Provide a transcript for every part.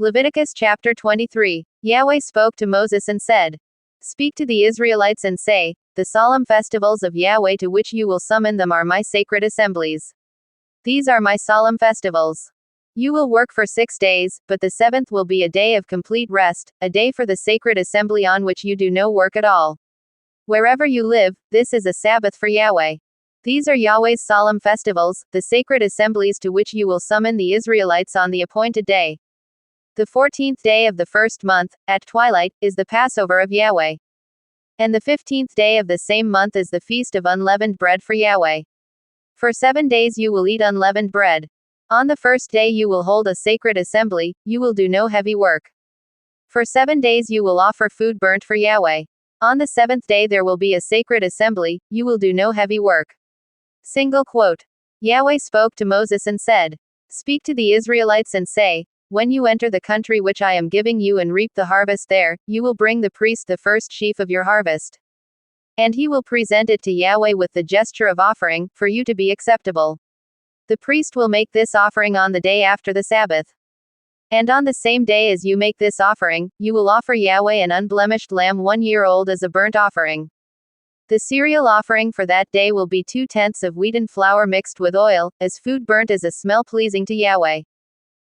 Leviticus chapter 23. Yahweh spoke to Moses and said, Speak to the Israelites and say, The solemn festivals of Yahweh to which you will summon them are my sacred assemblies. These are my solemn festivals. You will work for 6 days, but the seventh will be a day of complete rest, a day for the sacred assembly on which you do no work at all. Wherever you live, this is a Sabbath for Yahweh. These are Yahweh's solemn festivals, the sacred assemblies to which you will summon the Israelites on the appointed day. The 14th day of the first month, at twilight, is the Passover of Yahweh. And the 15th day of the same month is the feast of unleavened bread for Yahweh. For 7 days you will eat unleavened bread. On the first day you will hold a sacred assembly, you will do no heavy work. For 7 days you will offer food burnt for Yahweh. On the 7th day there will be a sacred assembly, you will do no heavy work. Single quote. Yahweh spoke to Moses and said, Speak to the Israelites and say, When you enter the country which I am giving you and reap the harvest there, you will bring the priest the first sheaf of your harvest. And he will present it to Yahweh with the gesture of offering, for you to be acceptable. The priest will make this offering on the day after the Sabbath. And on the same day as you make this offering, you will offer Yahweh an unblemished lamb 1 year old as a burnt offering. The cereal offering for that day will be 2/10 of wheaten flour mixed with oil, as food burnt as a smell pleasing to Yahweh.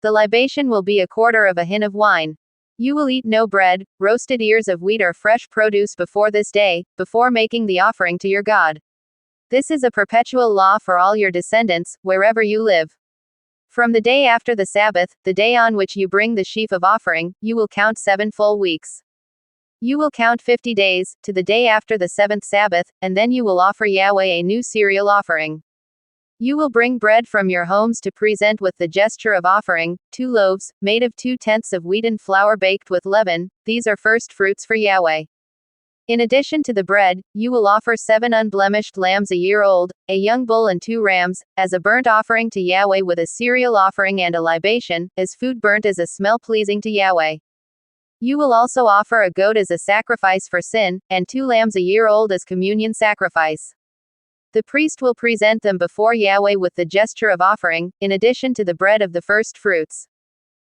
The libation will be 1/4 of a hin of wine. You will eat no bread, roasted ears of wheat or fresh produce before this day, before making the offering to your God. This is a perpetual law for all your descendants, wherever you live. From the day after the Sabbath, the day on which you bring the sheaf of offering, you will count 7 full weeks. You will count 50 days, to the day after the 7th Sabbath, and then you will offer Yahweh a new cereal offering. You will bring bread from your homes to present with the gesture of offering, 2 loaves, made of 2/10 of wheaten flour baked with leaven, these are first fruits for Yahweh. In addition to the bread, you will offer 7 unblemished lambs a year old, a young bull and 2 rams, as a burnt offering to Yahweh with a cereal offering and a libation, as food burnt as a smell pleasing to Yahweh. You will also offer a goat as a sacrifice for sin, and 2 lambs a year old as communion sacrifice. The priest will present them before Yahweh with the gesture of offering, in addition to the bread of the first fruits.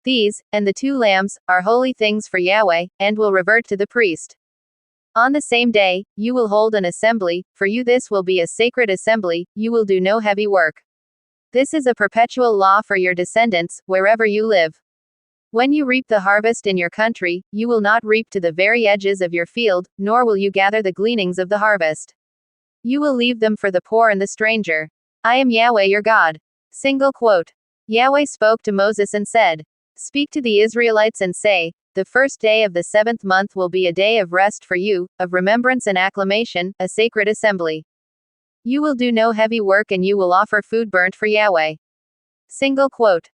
These, and the 2 lambs, are holy things for Yahweh, and will revert to the priest. On the same day, you will hold an assembly, for you this will be a sacred assembly, you will do no heavy work. This is a perpetual law for your descendants, wherever you live. When you reap the harvest in your country, you will not reap to the very edges of your field, nor will you gather the gleanings of the harvest. You will leave them for the poor and the stranger. I am Yahweh your God. Single quote. Yahweh spoke to Moses and said, Speak to the Israelites and say, The first day of the 7th month will be a day of rest for you, of remembrance and acclamation, a sacred assembly. You will do no heavy work and you will offer food burnt for Yahweh. Single quote.